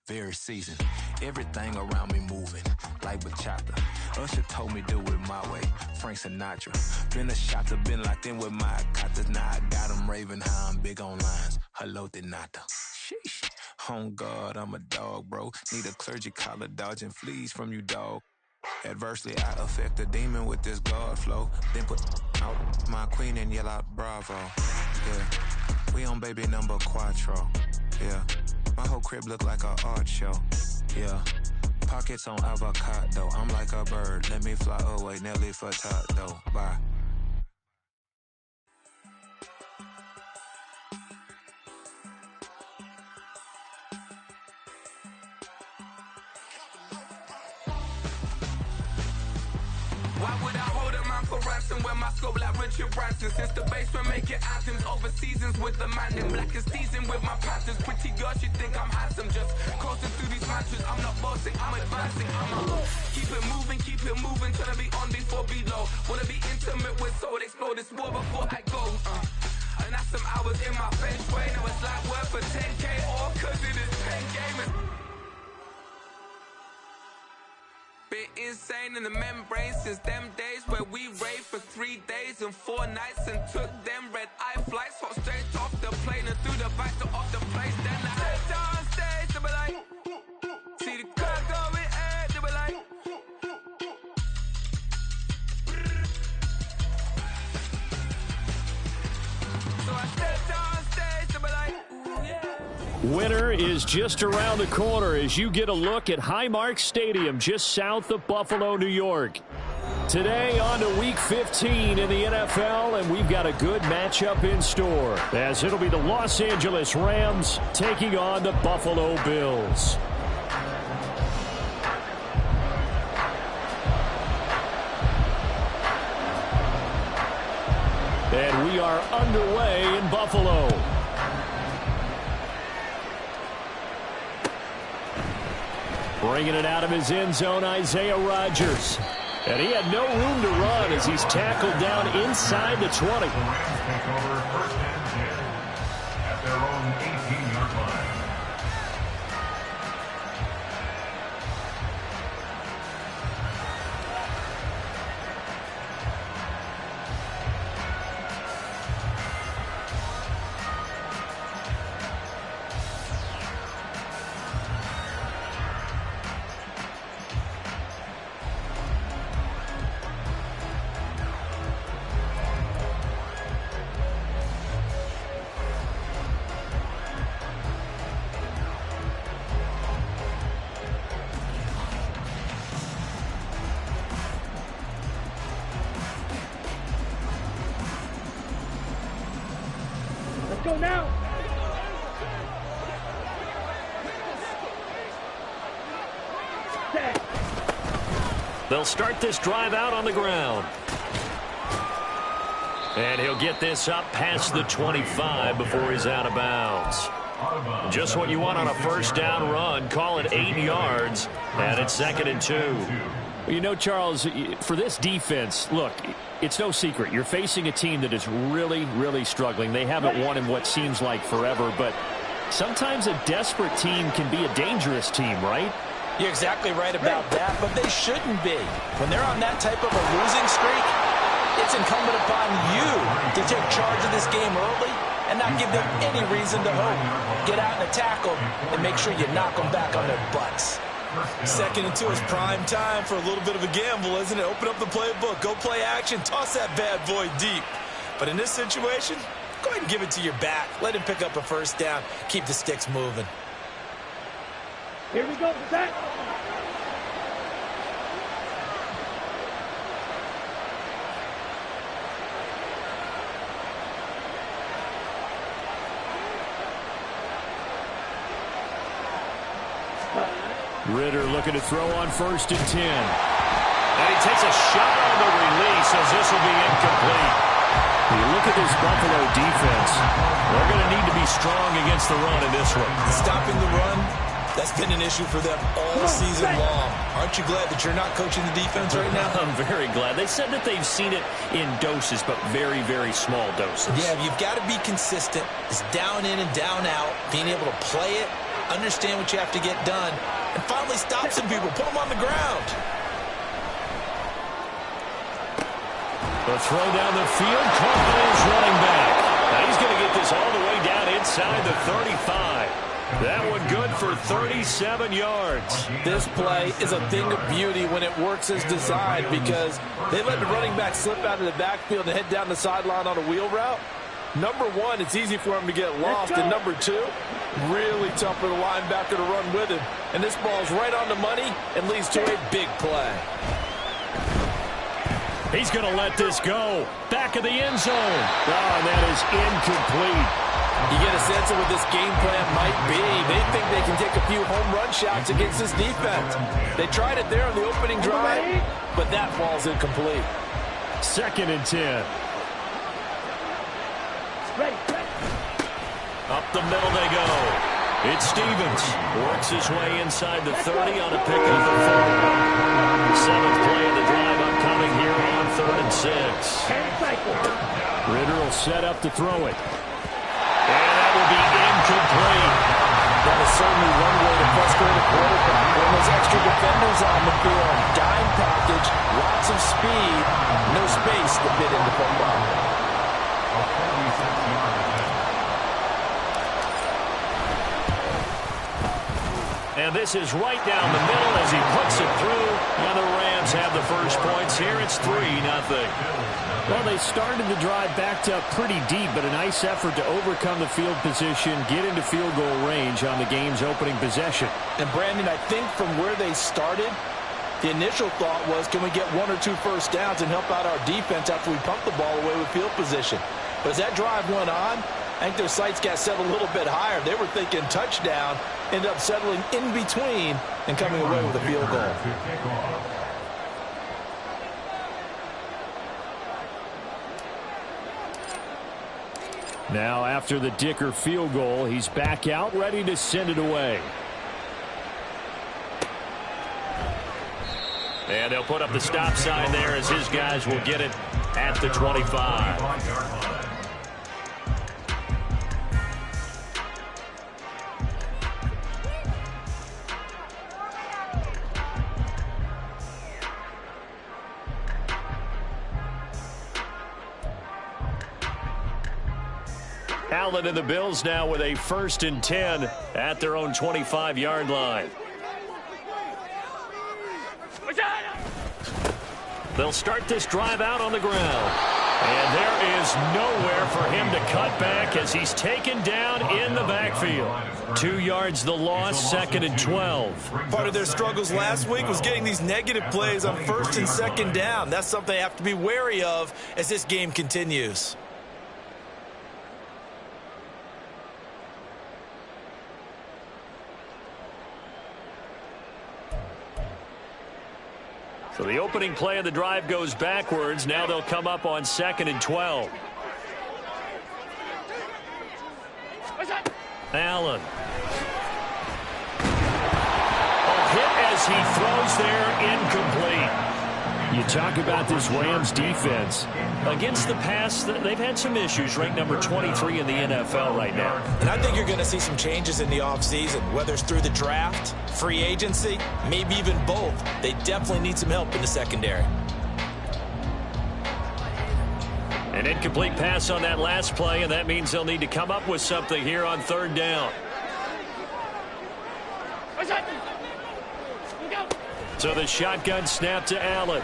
very seasoned. Everything around me moving, like bachata. Usher told me do it my way, Frank Sinatra. Been a shotter, been locked in with my katas. Now I got them raving how I'm big on lines. Hello, de nata. Sheesh. On God, I'm a dog, bro. Need a clergy collar, dodging fleas from you, dog. Adversely, I affect a demon with this God flow. Then put out my queen and yell out bravo. Yeah, we on baby number quattro. Yeah, my whole crib look like a art show. Yeah, pockets on avocado. I'm like a bird, let me fly away. Nelly Furtado, bye. Why would I hold a man for ransom when my scope like Richard Branson? Since the basement making anthems over seasons with the man in black is seasoned with my panthers. Pretty girl, she think I'm handsome. Just coasting through these mantras. I'm not bossing, I'm advancing. Keep it moving, trying to be on before below. Wanna be intimate with soul, explore this war before I go. And that's some hours in my feng shui. Now it's like work for 10K or cause it is 10 gamers. Been insane in the membrane since them days where we raved for 3 days and 4 nights and took them red eye flights, hot straight off the plane and through the back door of the place. Then I stepped on stage, they were like, see the crowd going, they were like. So I stepped on stage, they were like, ooh, yeah. Winter is just around the corner as you get a look at Highmark Stadium just south of Buffalo, New York. Today on to Week 15 in the NFL, and we've got a good matchup in store as it'll be the Los Angeles Rams taking on the Buffalo Bills. And we are underway in Buffalo. Bringing it out of his end zone, Isaiah Rodgers. And he had no room to run as he's tackled down inside the 20. The Rams take over first and 10 at their own 18-yard line. Go now. They'll start this drive out on the ground. And he'll get this up past the 25 before he's out of bounds. Just what you want on a first down run. Call it 8 yards. And it's 2nd and 2. You know, Charles, for this defense, look, it's no secret. You're facing a team that is really, really struggling. They haven't won in what seems like forever, but sometimes a desperate team can be a dangerous team, right? You're exactly right about that, but they shouldn't be. When they're on that type of a losing streak, it's incumbent upon you to take charge of this game early and not give them any reason to hope. Get out in a tackle and make sure you knock them back on their butts. 2nd and 2 is prime time for a little bit of a gamble, isn't it? Open up the playbook, go play action, toss that bad boy deep. But in this situation, go ahead and give it to your back. Let him pick up a first down. Keep the sticks moving. Here we go, Zach. Ritter looking to throw on 1st and 10. And he takes a shot on the release as this will be incomplete. When you look at this Buffalo defense, they're going to need to be strong against the run in this one. Stopping the run, that's been an issue for them all season long. Aren't you glad that you're not coaching the defense right now? I'm very glad. They said that they've seen it in doses, but very, very small doses. Yeah, you've got to be consistent. It's down in and down out, being able to play it understand what you have to get done, and finally stop some people, put them on the ground. The throw down the field, caught by his running back. Now he's going to get this all the way down inside the 35. That one good for 37 yards. This play is a thing of beauty when it works as designed, because they let the running back slip out of the backfield and head down the sideline on a wheel route. Number one, it's easy for him to get lost, and number two, really tough for the linebacker to run with him. And this ball's right on the money and leads to a big play. He's going to let this go. Back of the end zone. Oh, and that is incomplete. You get a sense of what this game plan might be. They think they can take a few home run shots against this defense. They tried it there on the opening drive, but that ball's incomplete. 2nd and 10. Up the middle they go. It's Stevens. Works his way inside the 30 on a pickup of 4. 7th play of the drive upcoming here on 3rd and 6. Ritter will set up to throw it. And that will be incomplete. That is certainly one way to frustrate a quarterback. When those extra defenders on the field, dime package, lots of speed, no space to fit into football. And this is right down the middle as he puts it through. And the Rams have the first points here. It's 3-0. Well, they started the drive backed up pretty deep, but a nice effort to overcome the field position, get into field goal range on the game's opening possession. And, Brandon, I think from where they started, the initial thought was, can we get 1 or 2 first downs and help out our defense after we pump the ball away with field position? But as that drive went on, I think their sights got set a little bit higher. They were thinking touchdown, ended up settling in between and coming away with a field goal. Now, after the Dicker field goal, he's back out, ready to send it away. And they'll put up the stop sign there as his guys will get it at the 25. Allen and the Bills now with a 1st and 10 at their own 25-yard line. They'll start this drive out on the ground. And there is nowhere for him to cut back as he's taken down in the backfield. 2 yards the loss, 2nd and 12. Part of their struggles last week was getting these negative plays on 1st and 2nd down. That's something they have to be wary of as this game continues. So the opening play of the drive goes backwards. Now they'll come up on 2nd and 12. Allen. A hit as he throws there, incomplete. You talk about this Rams defense. Against the pass, they've had some issues, ranked number 23 in the NFL right now. And I think you're going to see some changes in the offseason, whether it's through the draft, free agency, maybe even both. They definitely need some help in the secondary. An incomplete pass on that last play, and that means they'll need to come up with something here on 3rd down. So the shotgun snap to Allen.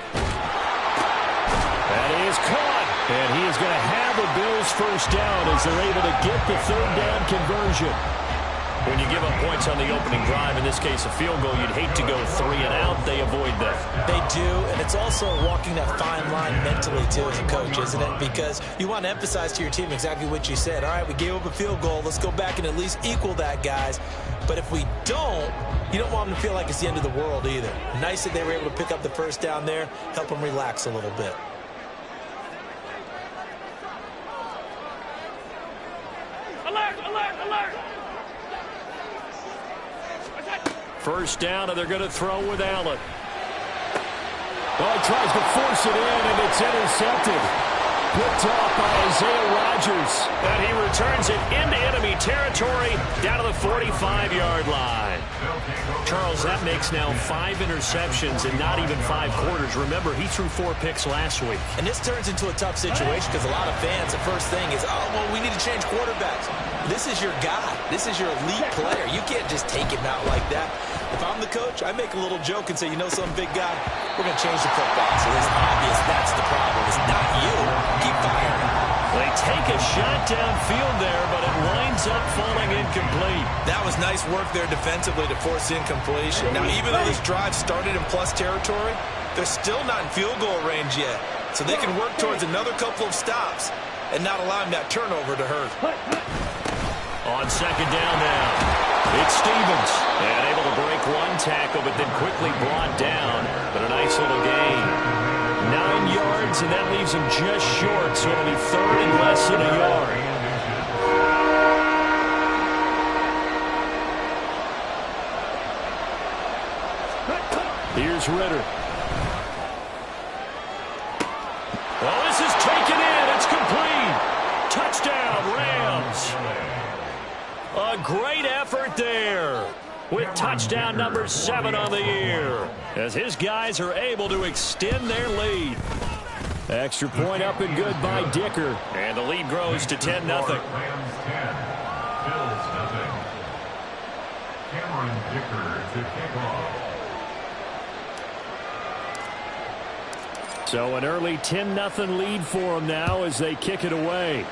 That is caught. And he is going to have the Bills first down as they're able to get the 3rd down conversion. When you give up points on the opening drive, in this case a field goal, you'd hate to go 3 and out. They avoid that. They do, and it's also walking that fine line mentally, too, as a coach, isn't it? Because you want to emphasize to your team exactly what you said. All right, we gave up a field goal. Let's go back and at least equal that, guys. But if we don't, you don't want them to feel like it's the end of the world either. Nice that they were able to pick up the first down there, help them relax a little bit. Alert, alert, alert! First down, and they're going to throw with Allen. Oh, he tries to force it in, and it's intercepted. picked off by Isaiah Rodgers. And he returns it into enemy territory down to the 45-yard line. Charles, that makes now 5 interceptions in not even 5 quarters. Remember, he threw 4 picks last week. And this turns into a tough situation because a lot of fans, the first thing is, oh, well, we need to change quarterbacks. This is your guy. This is your elite player. You can't just take him out like that. If I'm the coach, I make a little joke and say, you know, some big guy, we're going to change the football. So it's obvious that's the problem. It's not you. Keep firing. They take a shot downfield there, but it winds up falling incomplete. That was nice work there defensively to force incompletion. Now, even though this drive started in plus territory, they're still not in field goal range yet. So they can work towards another couple of stops and not allowing that turnover to hurt. On second down now, it's Stevens. And able to break one tackle, but then quickly brought down. But a nice little gain. 9 yards, and that leaves him just short, so it'll be 3rd and less than a yard. Here's Ritter. Oh, this is taken in. It's complete. Touchdown, Rams. A great effort there with touchdown number 7 on the year as his guys are able to extend their lead. Extra point up and good by Dicker. And the lead grows to 10-0. Rams 10, Bills nothing. Cameron Dicker to kick off. So an early 10-0 lead for them now as they kick it away.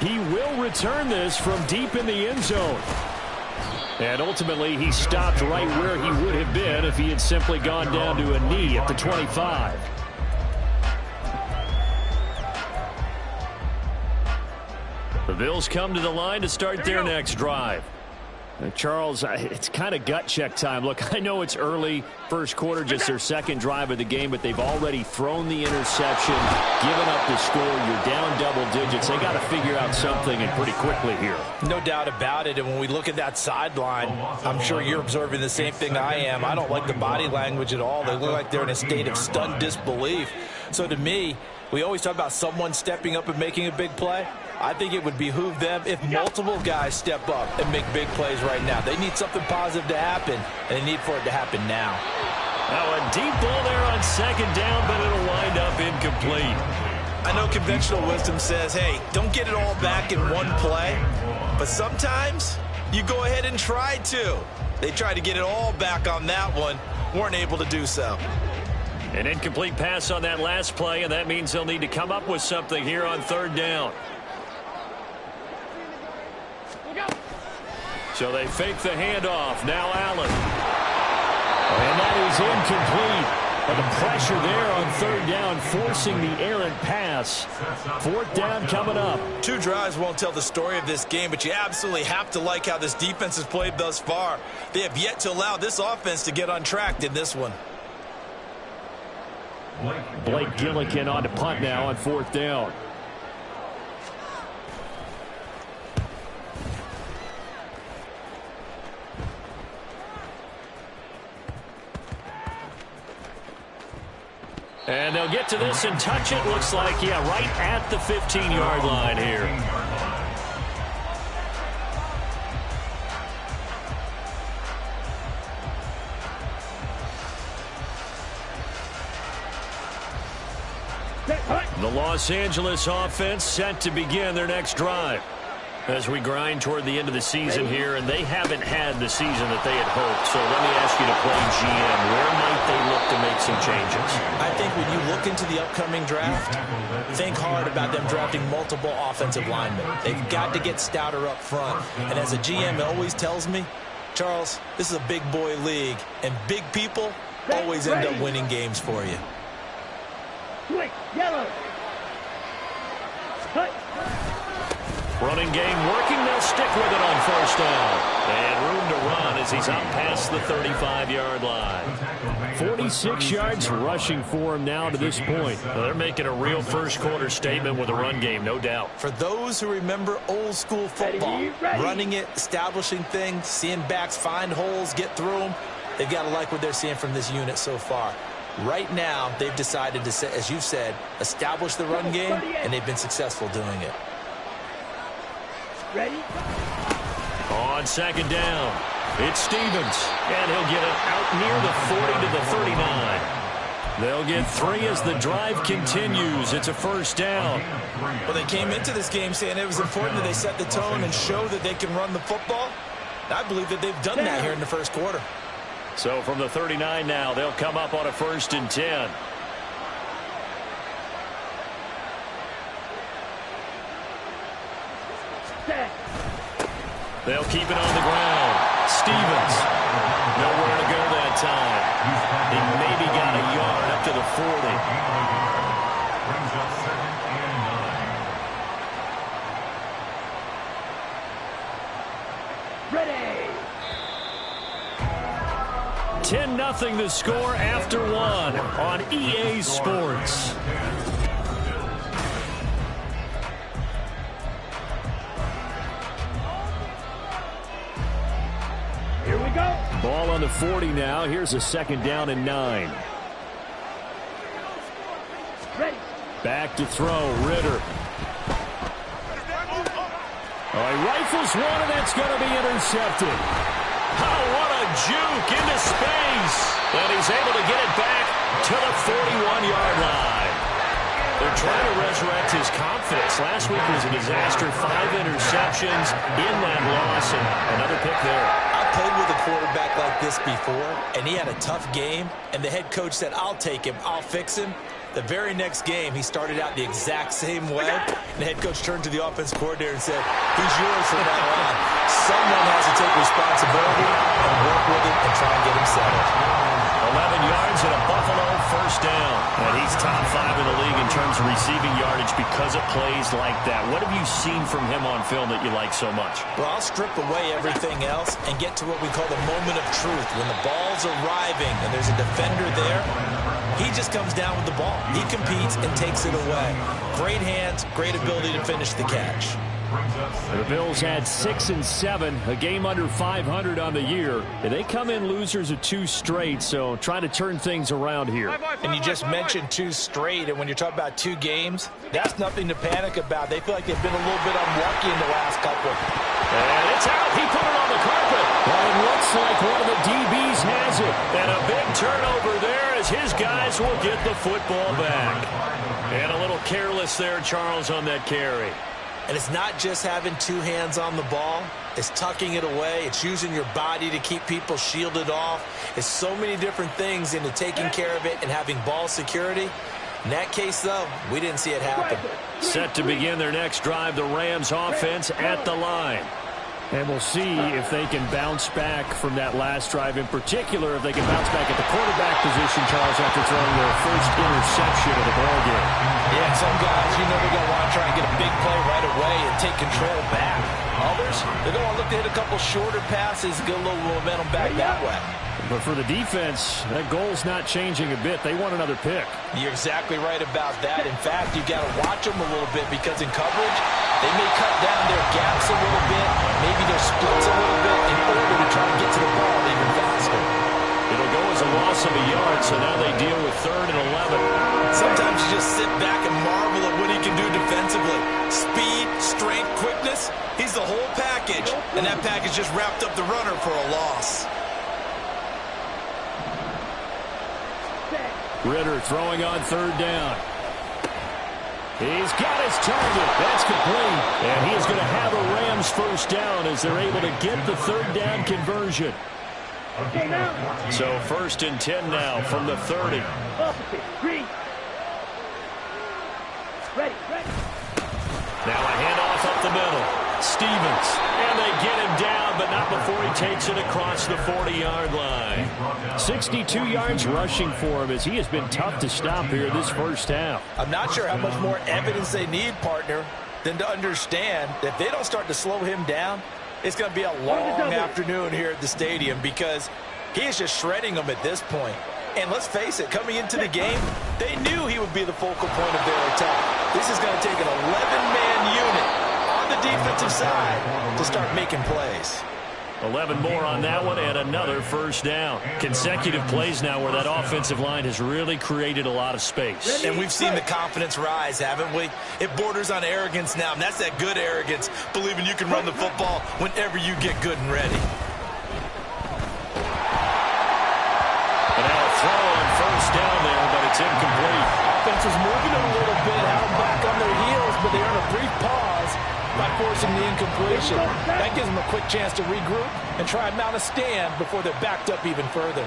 He will return this from deep in the end zone. And ultimately, he stopped right where he would have been if he had simply gone down to a knee at the 25. The Bills come to the line to start their next drive. Charles, it's kind of gut check time. Look, I know it's early, first quarter, just their second drive of the game, but they've already thrown the interception, given up the score. You're down double digits. They got to figure out something, and pretty quickly here. No doubt about it. And when we look at that sideline, I'm sure you're observing the same thing I am. I don't like the body language at all. They look like they're in a state of stunned disbelief. So to me, we always talk about someone stepping up and making a big play. I think it would behoove them if multiple guys step up and make big plays right now. They need something positive to happen, and they need for it to happen now. Now a deep ball there on second down, but it'll wind up incomplete. I know conventional wisdom says, hey, don't get it all back in one play. But sometimes you go ahead and try to. They tried to get it all back on that one, weren't able to do so. An incomplete pass on that last play, and that means they'll need to come up with something here on third down. So they fake the handoff. Now Allen. And that is incomplete. But the pressure there on third down, forcing the errant pass. Fourth down coming up. 2 drives won't tell the story of this game, but you absolutely have to like how this defense has played thus far. They have yet to allow this offense to get untracked in this one. Blake Gillikin on to punt now on fourth down. And they'll get to this and touch it. Looks like, yeah, right at the 15-yard line here. The Los Angeles offense set to begin their next drive as we grind toward the end of the season here, and they haven't had the season that they had hoped. So let me ask you to play GM. Where might they look to make some changes? I think when you look into the upcoming draft, think hard about them drafting multiple offensive linemen. They've got to get stouter up front. And as a GM always tells me, Charles, this is a big boy league, and big people always end up winning games for you. Yellow. Running game working. They'll stick with it on first down. And room to run as he's up past the 35-yard line. 46 yards rushing for him now to this point. Well, they're making a real first-quarter statement with a run game, no doubt. For those who remember old-school football, running it, establishing things, seeing backs find holes, get through them, they've got to like what they're seeing from this unit so far. Right now, they've decided to, as you've said, establish the run game, and they've been successful doing it. Ready? On second down, it's Stevens, and he'll get it out near the 40 to the 39. They'll get 3 as the drive continues. It's a first down. Well, they came into this game saying it was important that they set the tone and show that they can run the football. I believe that they've done that here in the first quarter. So from the 39 now, they'll come up on a 1st and 10. They'll keep it on the ground. Stevens, nowhere to go that time. He maybe got a yard up to the 40. Brings up 2nd and 9. Ready. 10-0 the score after 1 on EA Sports. Here we go. Ball on the 40 now. Here's a 2nd down and 9. Ready. Back to throw. Ritter. Oh, he rifles one, and that's going to be intercepted. Oh, what a juke into space. And he's able to get it back to the 41-yard line. They're trying to resurrect his confidence. Last week was a disaster. 5 interceptions in that loss, and another pick there. I played with a quarterback like this before, and he had a tough game, and the head coach said, I'll take him, I'll fix him. The very next game, he started out the exact same way. The head coach turned to the offense coordinator and said, he's yours from now on. Someone has to take responsibility and work with him and try and get him settled. 11 yards and a Buffalo 1st down. And he's top 5 in the league in terms of receiving yardage because of plays like that. What have you seen from him on film that you like so much? Well, I'll strip away everything else and get to what we call the moment of truth. When the ball's arriving and there's a defender there, he just comes down with the ball. He competes and takes it away. Great hands, great ability to finish the catch. The Bills had 6 and 7, a game under 500 on the year. And they come in losers of 2 straight, so trying to turn things around here. And you just mentioned 2 straight, and when you're talking about 2 games, that's nothing to panic about. They feel like they've been a little bit unlucky in the last couple. And it's out. He put it on the carpet. Well, it looks like one of the DBs has it. And a big turnover there as his guys will get the football back. And a little careless there, Charles, on that carry. And it's not just having 2 hands on the ball. It's tucking it away. It's using your body to keep people shielded off. It's so many different things into taking care of it and having ball security. In that case, though, we didn't see it happen. Set to begin their next drive, the Rams offense at the line. And we'll see if they can bounce back from that last drive. In particular, if they can bounce back at the quarterback position, Charles, after throwing their first interception of the ballgame. Yeah, some guys, you know, they're going to want to try and get a big play right away and take control back. Others, they're going to want to look to hit a couple shorter passes, get a little momentum back that way. But for the defense, that goal's not changing a bit. They want another pick. You're exactly right about that. In fact, you've got to watch them a little bit because in coverage, they may cut down their gaps a little bit, maybe their splits a little bit in order to try to get to the ball even faster. It'll go as a loss of a yard, so now they deal with 3rd and 11. Sometimes you just sit back and marvel at what he can do defensively. Speed, strength, quickness, he's the whole package. And that package just wrapped up the runner for a loss. Ritter throwing on 3rd down. He's got his target. That's complete. And he is going to have a Rams 1st down as they're able to get the 3rd down conversion. So 1st and 10 now from the 30. Now a handoff up the middle. Stevens. And they get him down, but not before he takes it across the 40-yard line. 62 yards rushing for him as he has been tough to stop here this first half. I'm not sure how much more evidence they need, partner, than to understand that if they don't start to slow him down, it's going to be a long afternoon here at the stadium because he is just shredding them at this point. And let's face it, coming into the game, they knew he would be the focal point of their attack. This is going to take an 11-man unit on the defensive side to start making plays. 11 more on that one and another first down. Consecutive plays now where that offensive line has really created a lot of space. And we've seen the confidence rise, haven't we? It borders on arrogance now, and that's that good arrogance, believing you can run the football whenever you get good and ready. And now a throw on first down there, but it's incomplete. Offense is moving a little bit, held back on their heels, but they earn a brief pause by forcing the incompletion. That gives them a quick chance to regroup and try and mount a stand before they're backed up even further.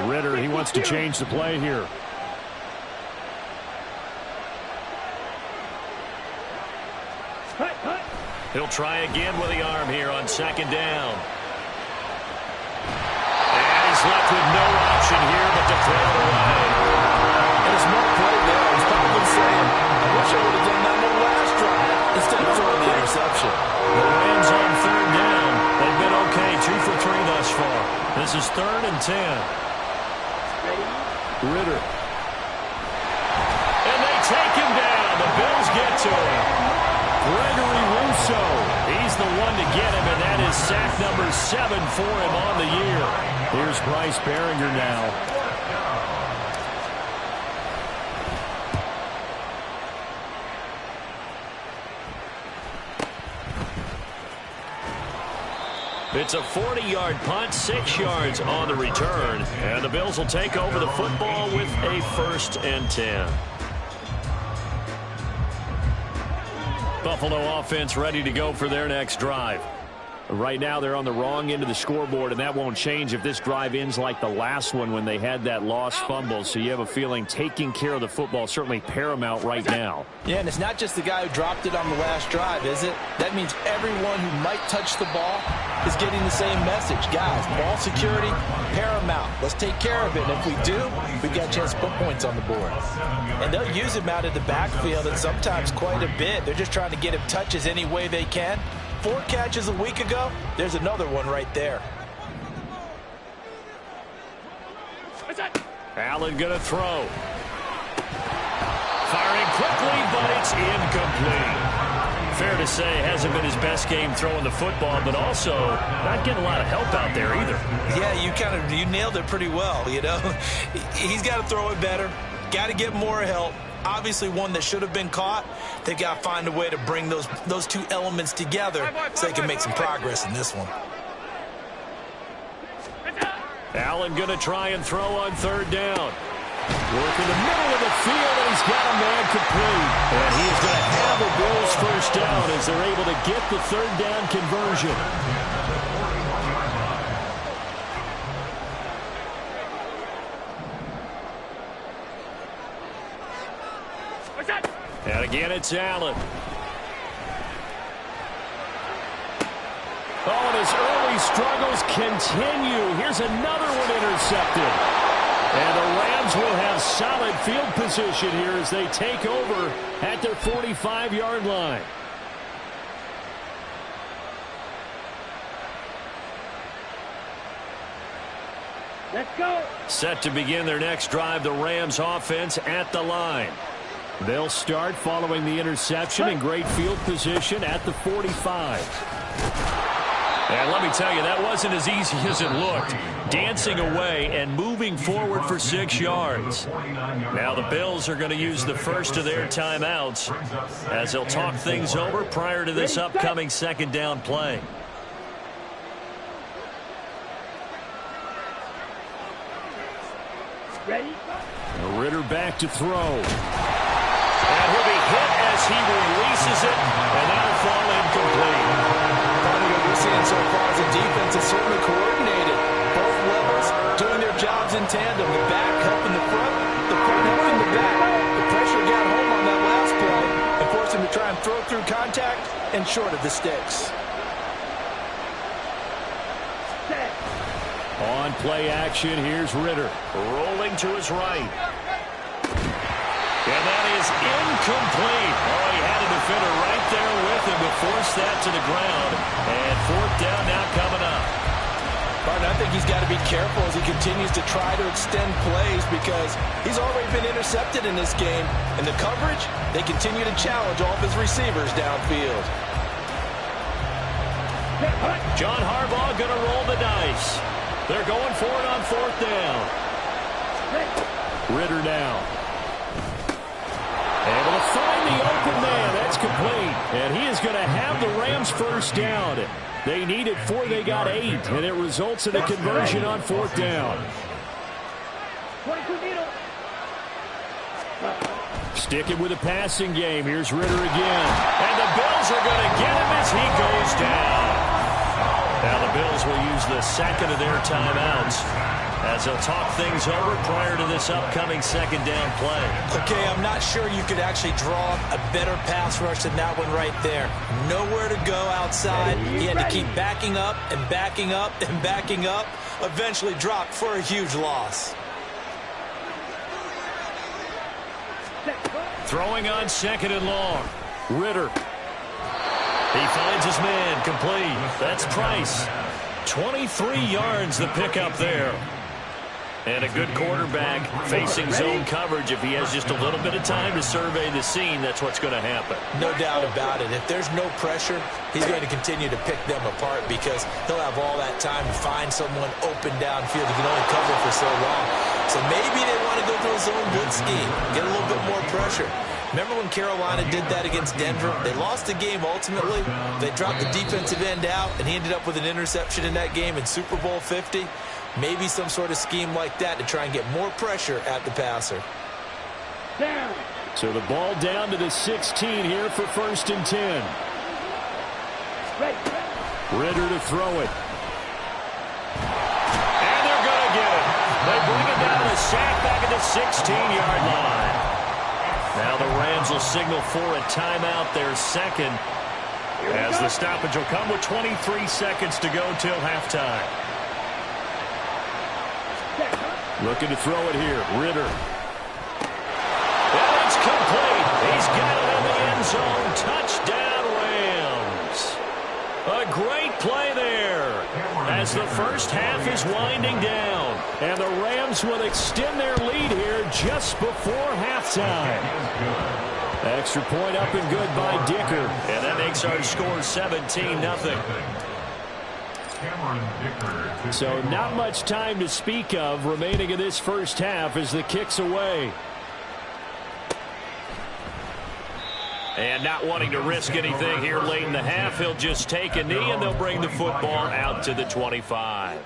Ritter, he wants to change the play here. He'll try again with the arm here on second down. And he's left with no option here but to throw it away. And a smart play there. He's probably saying, I wish I would have done that in the last drive instead of throwing the interception. The Rams on third down. They've been okay, 2 for 3 thus far. This is 3rd and 10. Ritter. And they take him down. The Bills get to him. Gregory Rousseau. He's the one to get him, and that is sack number 7 for him on the year. Here's Bryce Behringer now. It's a 40-yard punt, 6 yards on the return. And the Bills will take over the football with a 1st and 10. Buffalo offense ready to go for their next drive. Right now they're on the wrong end of the scoreboard, and that won't change if this drive ends like the last one when they had that lost fumble. So you have a feeling taking care of the football is certainly paramount right now. Yeah, and it's not just the guy who dropped it on the last drive, is it? That means everyone who might touch the ball is getting the same message. Guys, ball security, paramount. Let's take care of it. And if we do, we've got a chance to put points on the board. And they'll use him out of the backfield, and sometimes quite a bit. They're just trying to get him touches any way they can. 4 catches a week ago, there's another one right there. Allen going to throw. Firing quickly, but it's incomplete. Fair to say, hasn't been his best game throwing the football, but also not getting a lot of help out there either. Yeah, you nailed it pretty well, you know. He's got to throw it better, got to get more help. Obviously one that should have been caught. They've got to find a way to bring those two elements together so they can make some progress in this one. Allen going to try and throw on 3rd down. Work in the middle of the field, and he's got a man complete. And he is going to have the Bills 1st down as they're able to get the 3rd down conversion. And again, it's Allen. Oh, and his early struggles continue. Here's another one intercepted. And the Rams will have solid field position here as they take over at their 45-yard line. Let's go. Set to begin their next drive, the Rams offense at the line. They'll start following the interception in great field position at the 45. And let me tell you, that wasn't as easy as it looked. Dancing away and moving forward for 6 yards. Now the Bills are going to use the first of their timeouts as they'll talk things over prior to this upcoming 2nd down play. Ready? Ritter back to throw. And he'll be hit as he releases it, and that'll fall incomplete. Part of what we're seeing so far as a defense is certainly coordinated. Both levels doing their jobs in tandem. The back helping the front helping the back. The pressure got home on that last play and forced him to try and throw through contact and short of the sticks. On play action, here's Ritter. Rolling to his right. And that is incomplete. Oh, he had a defender right there with him to force that to the ground. And 4th down now coming up. I think he's got to be careful as he continues to try to extend plays because he's already been intercepted in this game. And the coverage, they continue to challenge all of his receivers downfield. John Harbaugh going to roll the dice. They're going for it on 4th down. Ritter now. Able to find the open man. That's complete. And he is going to have the Rams first down. They needed 4, they got 8, and it results in a conversion on 4th down. Sticking with the passing game. Here's Ritter again. And the Bills are going to get him as he goes down. Now the Bills will use the second of their timeouts as they'll talk things over prior to this upcoming 2nd down play. Okay, I'm not sure you could actually draw a better pass rush than that one right there. Nowhere to go outside. He had to keep backing up and backing up and backing up. Eventually dropped for a huge loss. Throwing on 2nd and long. Ritter. He finds his man complete. That's Price. 23 yards the pickup there. And a good quarterback facing zone coverage. If he has just a little bit of time to survey the scene, that's what's going to happen. No doubt about it. If there's no pressure, he's going to continue to pick them apart because he'll have all that time to find someone open downfield. He can only cover for so long. So maybe they want to go to a zone blitz scheme, get a little bit more pressure. Remember when Carolina did that against Denver? They lost the game ultimately. They dropped the defensive end out, and he ended up with an interception in that game in Super Bowl 50. Maybe some sort of scheme like that to try and get more pressure at the passer. So the ball down to the 16 here for 1st and 10. Ritter to throw it. And they're going to get it. They bring it down to sack back at the 16-yard line. Now the Rams will signal for a timeout, their second, as the stoppage will come with 23 seconds to go till halftime. Looking to throw it here. Ritter. And it's complete. He's got it in the end zone. Touchdown, Rams. A great play there as the first half is winding down. And the Rams will extend their lead here just before halftime. Extra point up and good by Dicker. And that makes our score 17-0. So not much time to speak of remaining in this first half as the kick's away. And not wanting to risk anything here late in the half, he'll just take a knee and they'll bring the football out to the 25.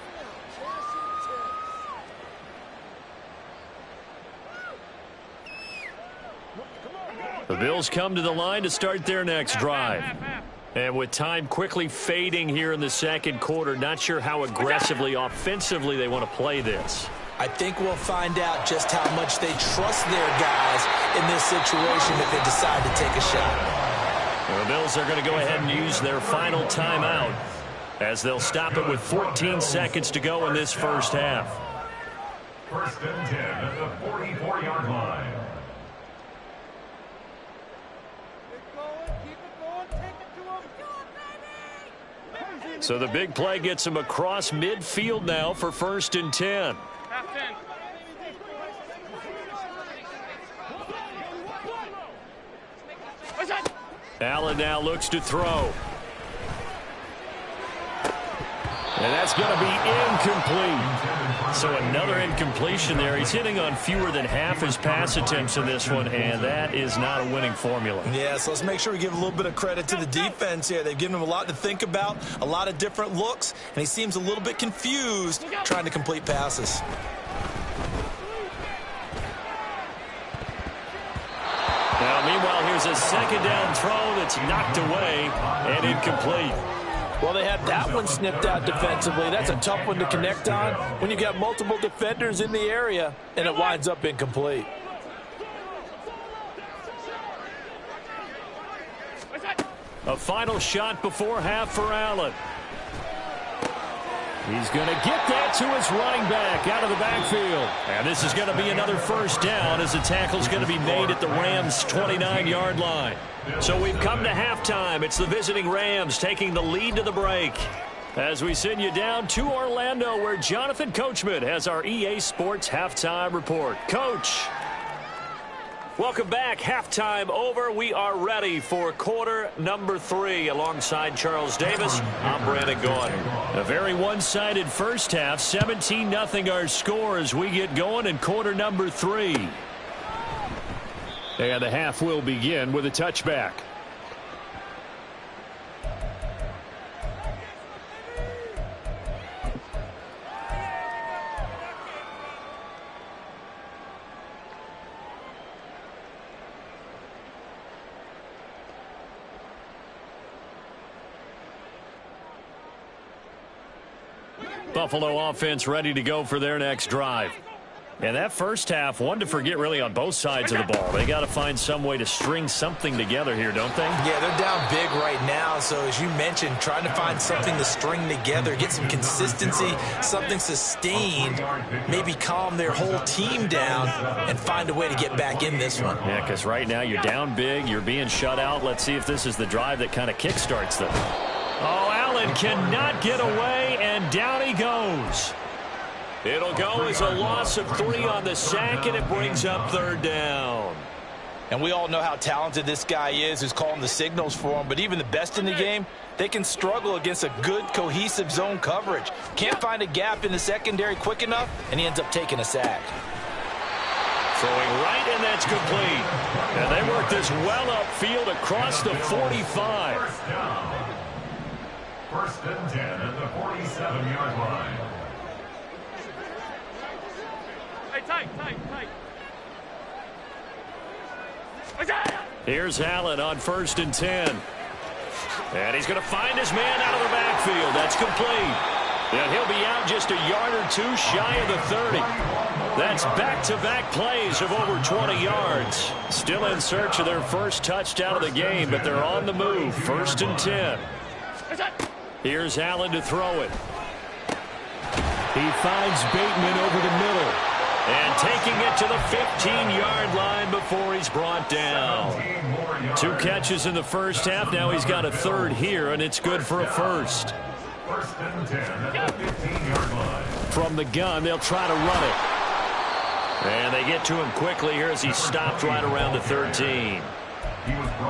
The Bills come to the line to start their next drive. And with time quickly fading here in the second quarter, not sure how aggressively, offensively they want to play this. I think we'll find out just how much they trust their guys in this situation if they decide to take a shot. The Bills are going to go ahead and use their final timeout as they'll stop it with 14 seconds to go in this first half. 1st and 10 at the 44-yard line. So the big play gets him across midfield now for 1st and 10. Allen now looks to throw. And that's going to be incomplete. So another incompletion there. He's hitting on fewer than half his pass attempts in this one, and that is not a winning formula. Yeah, so let's make sure we give a little bit of credit to the defense here. They've given him a lot to think about, a lot of different looks, and he seems a little bit confused trying to complete passes. Now, meanwhile, here's a 2nd down throw that's knocked away and incomplete. Well, they had that one snipped out defensively. That's a tough one to connect on when you got multiple defenders in the area, and it winds up incomplete. A final shot before half for Allen. He's going to get that to his running back out of the backfield. And this is going to be another first down as the tackle's going to be made at the Rams' 29-yard line. So we've come to halftime. It's the visiting Rams taking the lead to the break. As we send you down to Orlando, where Jonathan Coachman has our EA Sports Halftime Report. Coach. Welcome back. Halftime over. We are ready for quarter number 3. Alongside Charles Davis, I'm Brandon Gaudin. A very one-sided first half. 17-0 our score as we get going in quarter number 3. And the half will begin with a touchback. Buffalo offense ready to go for their next drive. And that first half, one to forget really on both sides of the ball. They got to find some way to string something together here, don't they? Yeah, they're down big right now. So as you mentioned, trying to find something to string together, get some consistency, something sustained, maybe calm their whole team down and find a way to get back in this one. Yeah, because right now you're down big, you're being shut out. Let's see if this is the drive that kind of kickstarts them. Oh, Allen cannot get away, and down he goes. It'll go as a loss of 3 on the sack, and it brings up 3rd down. And we all know how talented this guy is who's calling the signals for him. But even the best in the game, they can struggle against a good, cohesive zone coverage. Can't find a gap in the secondary quick enough, and he ends up taking a sack. Throwing right, and that's complete. And they work this well upfield across the 45. First and 10 at the 47-yard line. Tight. Here's Allen on 1st and 10. And he's going to find his man out of the backfield. That's complete. And he'll be out just a yard or 2 shy of the 30. That's back-to-back plays of over 20 yards. Still in search of their first touchdown of the game, but they're on the move. 1st and 10. Here's Allen to throw it. He finds Bateman over the middle. And taking it to the 15-yard line before he's brought down. 2 catches in the first half. Now he's got a 3rd here, and it's good for a first. First and 10 at the 15-yard line. From the gun, they'll try to run it. And they get to him quickly here as he stopped right around the 13.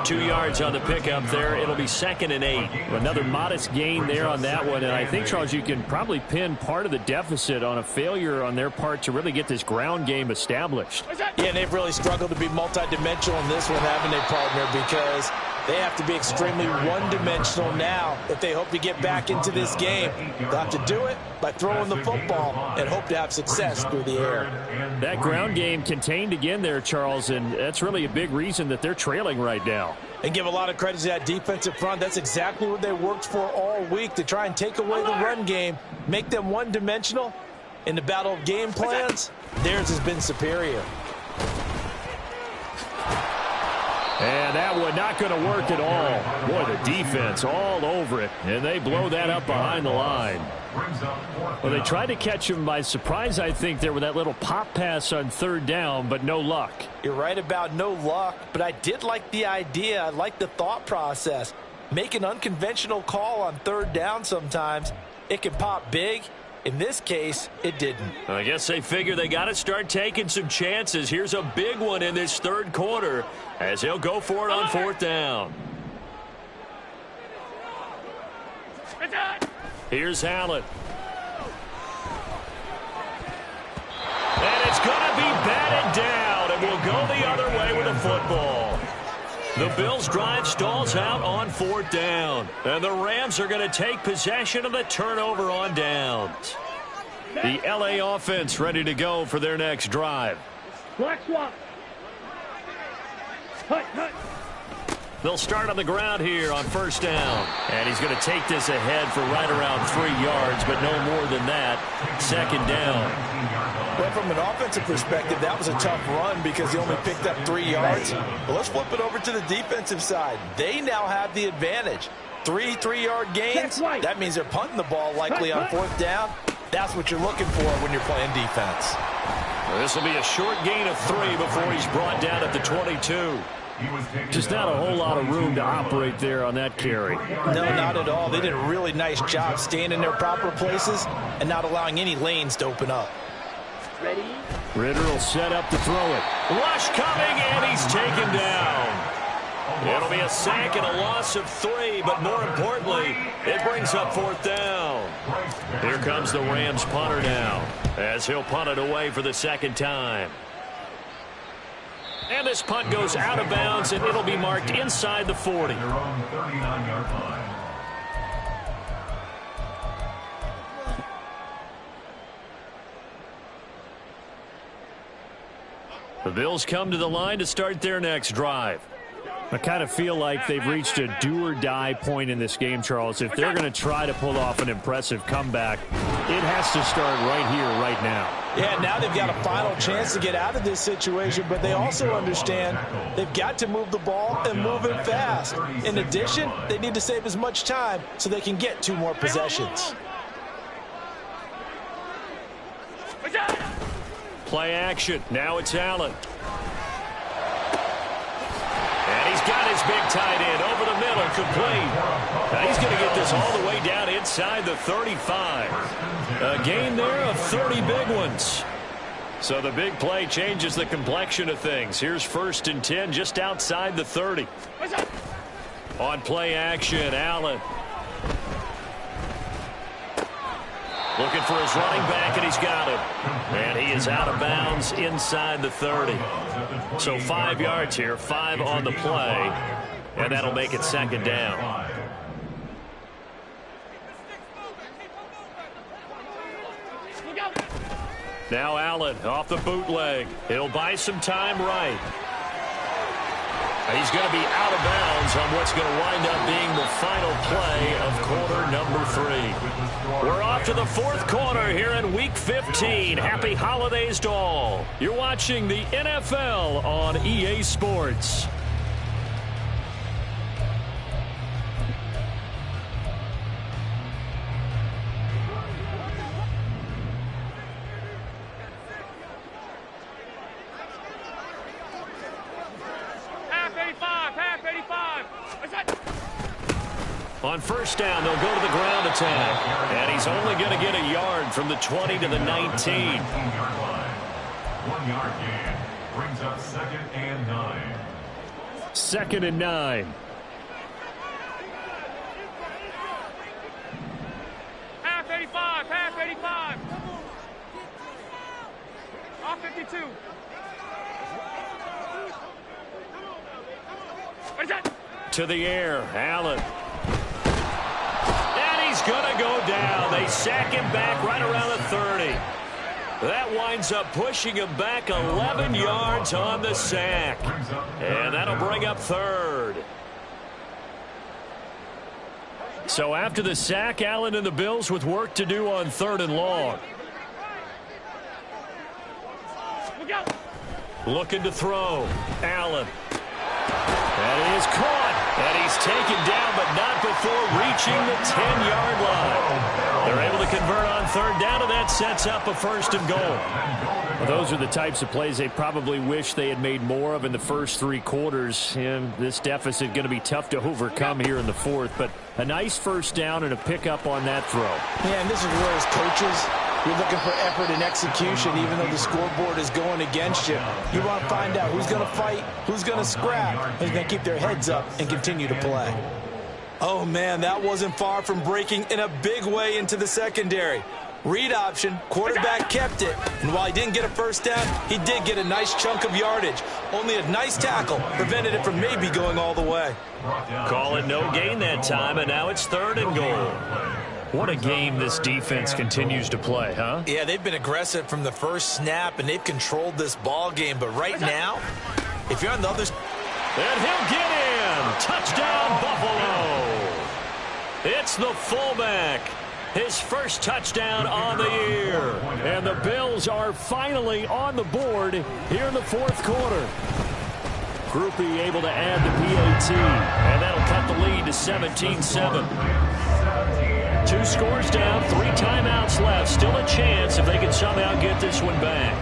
2 yards on the pickup there. It'll be 2nd and 8. Another modest gain there on that one. And I think, Charles, you can probably pin part of the deficit on a failure on their part to really get this ground game established. Yeah, and they've really struggled to be multidimensional in this one, haven't they, partner? Because they have to be extremely one-dimensional now if they hope to get back into this game. They'll have to do it by throwing the football and hope to have success through the air. That ground game contained again there, Charles, and that's really a big reason that they're trailing right now. And give a lot of credit to that defensive front. That's exactly what they worked for all week, to try and take away the run game, make them one-dimensional. In the battle of game plans, theirs has been superior. And that one not going to work at all. Boy, the defense all over it. And they blow that up behind the line. Well, they tried to catch him by surprise, I think, there with that little pop pass on 3rd down, but no luck. You're right about no luck, but I did like the idea. I like the thought process. Make an unconventional call on 3rd down sometimes. It can pop big. In this case, it didn't. I guess they figure they got to start taking some chances. Here's a big one in this 3rd quarter as he'll go for it on 4th down. Here's Allen. And it's going to be batted down, and we'll go the other way with the football. The Bills' drive stalls out on 4th down. And the Rams are going to take possession of the turnover on downs. The LA offense ready to go for their next drive. Black swap. They'll start on the ground here on 1st down. And he's going to take this ahead for right around 3 yards, but no more than that. 2nd down. Well, from an offensive perspective, that was a tough run because he only picked up 3 yards. But let's flip it over to the defensive side. They now have the advantage. 3 3-yard gains. That means they're punting the ball likely on 4th down. That's what you're looking for when you're playing defense. Well, this will be a short gain of 3 before he's brought down at the 22. Just not a whole lot of room to operate there on that carry. No, not at all. They did a really nice job staying in their proper places and not allowing any lanes to open up. Ready? Ritter will set up to throw it. Rush coming, and he's taken down. It'll be a sack and a loss of 3, but more importantly, it brings up 4th down. Here comes the Rams punter now, as he'll punt it away for the 2nd time. And this punt goes out of bounds, and it'll be marked inside the 40. Their own 39-yard line. The Bills come to the line to start their next drive. I kind of feel like they've reached a do-or-die point in this game, Charles. If they're going to try to pull off an impressive comeback, it has to start right here, right now. Yeah, now they've got a final chance to get out of this situation, but they also understand they've got to move the ball and move it fast. In addition, they need to save as much time so they can get 2 more possessions. Play action. Now it's Allen. And he's got his big tight end over the middle, complete. Now he's going to get this all the way down inside the 35. A gain there of 30 big ones. So the big play changes the complexion of things. Here's 1st and 10 just outside the 30. On play action, Allen. Looking for his running back, and he's got him. And he is out of bounds inside the 30. So 5 yards here, 5 on the play, and that'll make it 2nd down. Now Allen off the bootleg. He'll buy some time right. He's going to be out of bounds on what's going to wind up being the final play of quarter number 3. We're off to the 4th quarter here in Week 15. Happy holidays to all. You're watching the NFL on EA Sports. On 1st down, they'll go to the ground attack. And he's only going to get a yard from the 20 to the 19. 1 yard gain brings up 2nd and 9. 2nd and 9. Half 85, half 85. Off 52. What is that? To the air, Allen. He's going to go down. They sack him back right around the 30. That winds up pushing him back 11 yards on the sack. And that'll bring up 3rd. So after the sack, Allen and the Bills with work to do on 3rd and long. Looking to throw. Allen. That is caught. And he's taken down, but not before reaching the 10-yard line. They're able to convert on 3rd down, and that sets up a 1st and goal. Well, those are the types of plays they probably wish they had made more of in the first 3 quarters. And this deficit going to be tough to overcome here in the 4th. But a nice 1st down and a pickup on that throw. Yeah, and this is where as coaches, you're looking for effort and execution, even though the scoreboard is going against you. You want to find out who's going to fight, who's going to scrap, who's going to keep their heads up and continue to play. Oh, man, that wasn't far from breaking in a big way into the secondary. Read option, quarterback kept it, and while he didn't get a 1st down, he did get a nice chunk of yardage. Only a nice tackle prevented it from maybe going all the way. Call it no gain that time, and now it's 3rd and goal. What a game this defense continues to play, huh? Yeah, they've been aggressive from the first snap, and they've controlled this ball game. But right now, if you're on the other... And he'll get in! Touchdown, Buffalo! It's the fullback. His first touchdown on the year. And the Bills are finally on the board here in the 4th quarter. Groupie able to add the PAT, and that'll cut the lead to 17-7. 2 scores down, 3 timeouts left. Still a chance if they can somehow get this one back.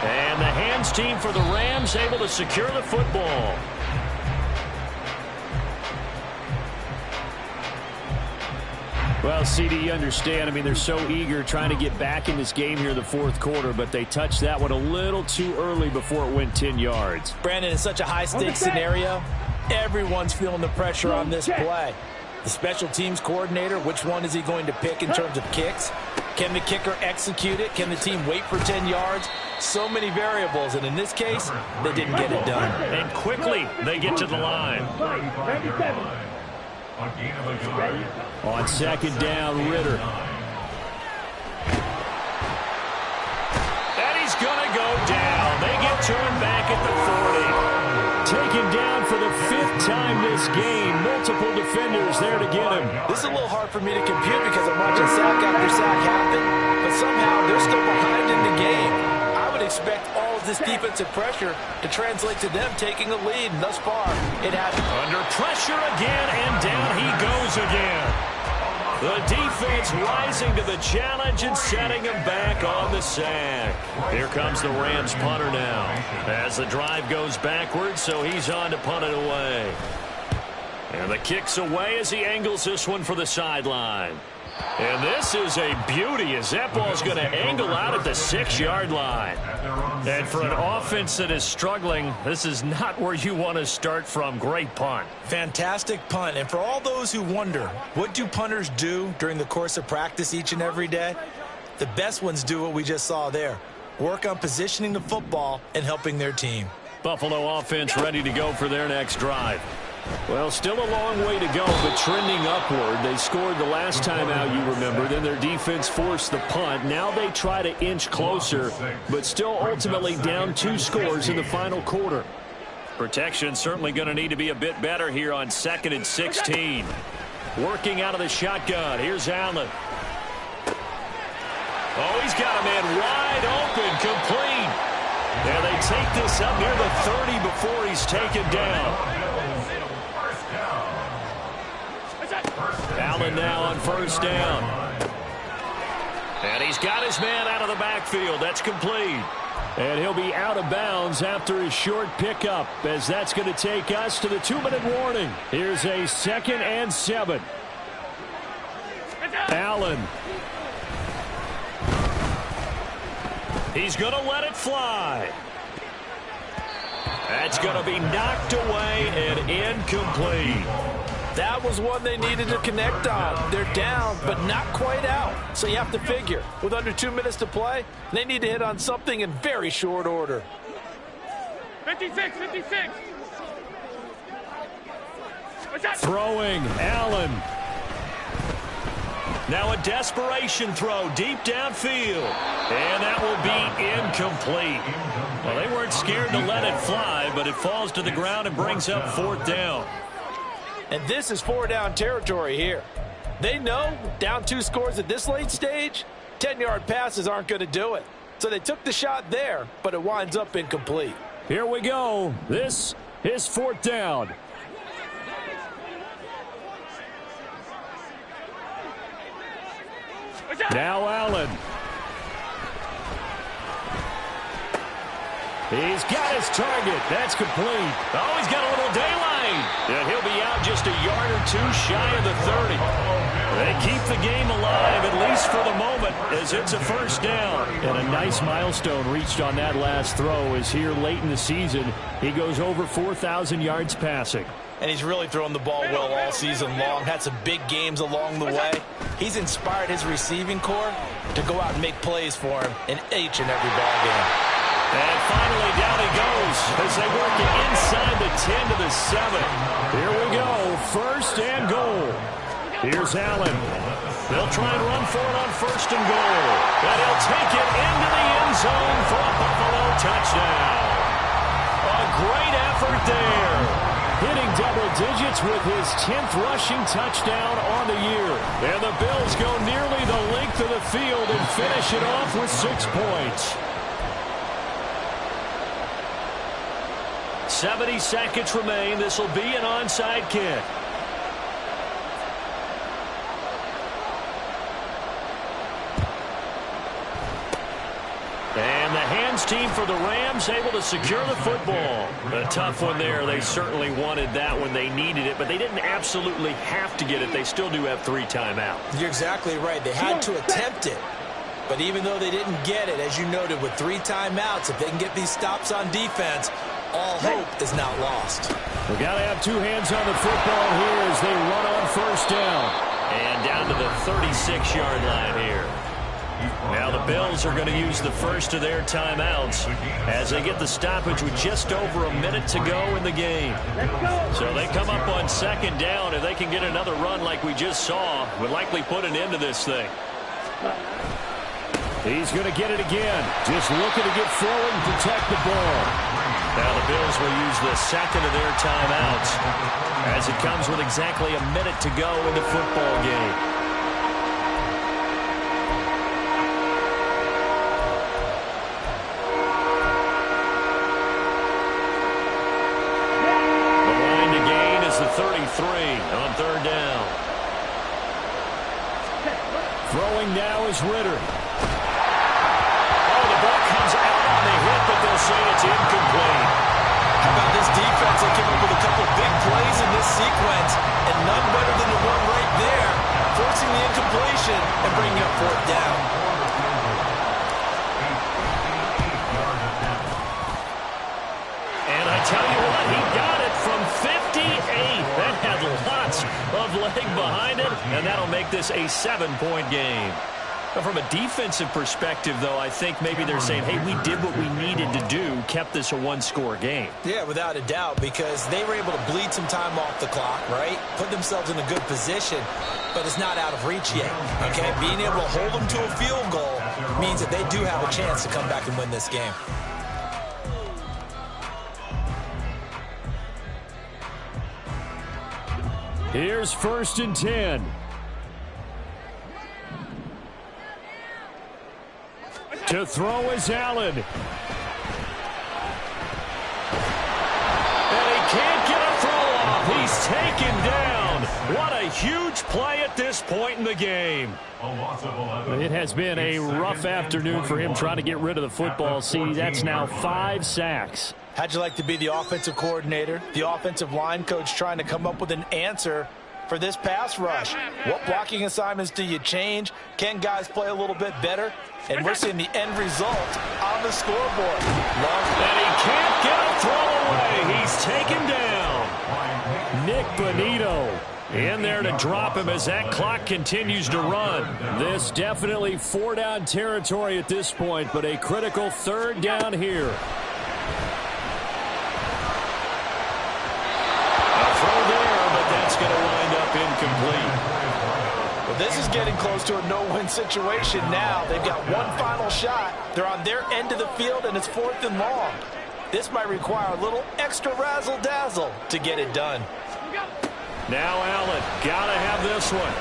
And the hand offense team for the Rams able to secure the football. Well, CD, you understand. I mean, they're so eager trying to get back in this game here in the fourth quarter, but they touched that one a little too early before it went 10 yards. Brandon, it's such a high-stakes scenario. Everyone's feeling the pressure on this play. The special teams coordinator, which one is he going to pick in terms of kicks? Can the kicker execute it? Can the team wait for 10 yards? So many variables, and in this case, they didn't get it done. And quickly, they get to the line. On second down, Ritter. And he's going to go down. They get turned back at the 40. Taken down for the 5th time this game. Multiple defenders there to get him. This is a little hard for me to compute because I'm watching sack after sack happen, but somehow they're still behind in the game. I would expect all of this defensive pressure to translate to them taking a lead, and thus far, it hasn't. Under pressure again, and down he goes again. The defense rising to the challenge and setting him back on the sack. Here comes the Rams punter now. As the drive goes backwards, so he's on to punt it away. And the kick's away as he angles this one for the sideline. And this is a beauty as that ball's going to angle out at the 6-yard line. And for an offense that is struggling, this is not where you want to start from. Great punt. Fantastic punt. And for all those who wonder, what do punters do during the course of practice each and every day? The best ones do what we just saw there. Work on positioning the football and helping their team. Buffalo offense ready to go for their next drive. Well, still a long way to go, but trending upward. They scored the last time out, you remember. Then their defense forced the punt. Now they try to inch closer, but still ultimately down 2 scores in the final quarter. Protection certainly going to need to be a bit better here on 2nd and 16. Working out of the shotgun. Here's Allen. Oh, he's got a man wide open, complete. And they take this up near the 30 before he's taken down. Allen now on first down. And he's got his man out of the backfield. That's complete. And he'll be out of bounds after his short pickup, as that's going to take us to the 2-minute warning. Here's a 2nd and 7. Allen. He's going to let it fly. That's going to be knocked away and incomplete. That was one they needed to connect on. They're down, but not quite out. So you have to figure, with under 2 minutes to play, they need to hit on something in very short order. 56, 56. Throwing, Allen. Now a desperation throw deep downfield. And that will be incomplete. Well, they weren't scared to let it fly, but it falls to the ground and brings up 4th down. And this is 4-down territory here. They know down 2 scores at this late stage, 10-yard passes aren't going to do it. So they took the shot there, but it winds up incomplete. Here we go. This is 4th down. Now Allen. He's got his target. That's complete. Oh, he's got a little daylight. And he'll be out just a yard or 2 shy of the 30. They keep the game alive, at least for the moment, as it's a 1st down. And a nice milestone reached on that last throw is here late in the season. He goes over 4,000 yards passing. And he's really thrown the ball well all season long. Had some big games along the way. He's inspired his receiving corps to go out and make plays for him in each and every ball game. And finally, down he goes as they work it inside the 10 to the 7. Here we go, 1st and goal. Here's Allen. They'll try and run for it on 1st and goal. And he'll take it into the end zone for a Buffalo touchdown. A great effort there. Hitting double digits with his 10th rushing touchdown on the year. And the Bills go nearly the length of the field and finish it off with 6 points. 70 seconds remain. This will be an onside kick. And the hands team for the Rams able to secure the football. A tough one there. They certainly wanted that when they needed it, but they didn't absolutely have to get it. They still do have 3 timeouts. You're exactly right. They had to attempt it. But even though they didn't get it, as you noted, with 3 timeouts, if they can get these stops on defense, all hope is not lost. We got to have 2 hands on the football here as they run on first down. And down to the 36-yard line here. Now the Bills are going to use the first of their timeouts as they get the stoppage with just over a minute to go in the game. So they come up on second down. If they can get another run like we just saw, would likely put an end to this thing. He's going to get it again. Just looking to get forward and protect the ball. Now the Bills will use the second of their timeouts as it comes with exactly a minute to go in the football game. The line to gain is the 33 on third down. Throwing now is Ritter. But they'll say it's incomplete. How about this defense? They came up with a couple big plays in this sequence, and none better than the one right there, forcing the incompletion and bringing up fourth down. And I tell you what, he got it from 58. That had lots of leg behind it, and that'll make this a 7-point game. But from a defensive perspective, though, I think maybe they're saying, hey, we did what we needed to do, kept this a 1-score game. Yeah, without a doubt, because they were able to bleed some time off the clock, right? Put themselves in a good position, but it's not out of reach yet, okay? Being able to hold them to a field goal means that they do have a chance to come back and win this game. Here's 1st and 10. To throw is Allen. And he can't get a throw off. He's taken down. What a huge play at this point in the game. It has been a rough afternoon for him trying to get rid of the football. See, that's now 5 sacks. How'd you like to be the offensive coordinator, the offensive line coach trying to come up with an answer for this pass rush? What blocking assignments do you change? Can guys play a little bit better? And we're seeing the end result on the scoreboard. And he can't get a throw away. He's taken down. Nick Bonito in there to drop him as that clock continues to run. This definitely 4-down territory at this point, but a critical 3rd down here. A throw there, but that's going to wind up incomplete. Well, this is getting close to a no-win situation now. They've got one final shot. They're on their end of the field, and it's 4th and long. This might require a little extra razzle-dazzle to get it done. Now Allen, gotta have this one.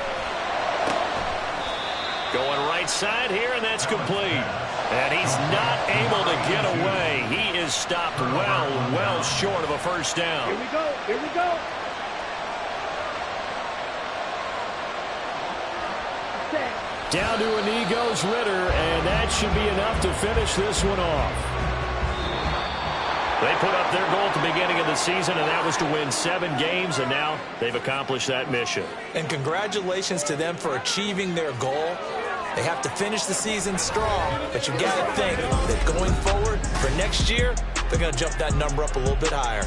Going right side here, and that's complete. And he's not able to get away. He is stopped well short of a first down. Here we go, here we go. Down to a knee goes Ritter, and that should be enough to finish this one off. They put up their goal at the beginning of the season, and that was to win 7 games, and now they've accomplished that mission. And congratulations to them for achieving their goal. They have to finish the season strong, but you got to think that going forward for next year, they're going to jump that number up a little bit higher.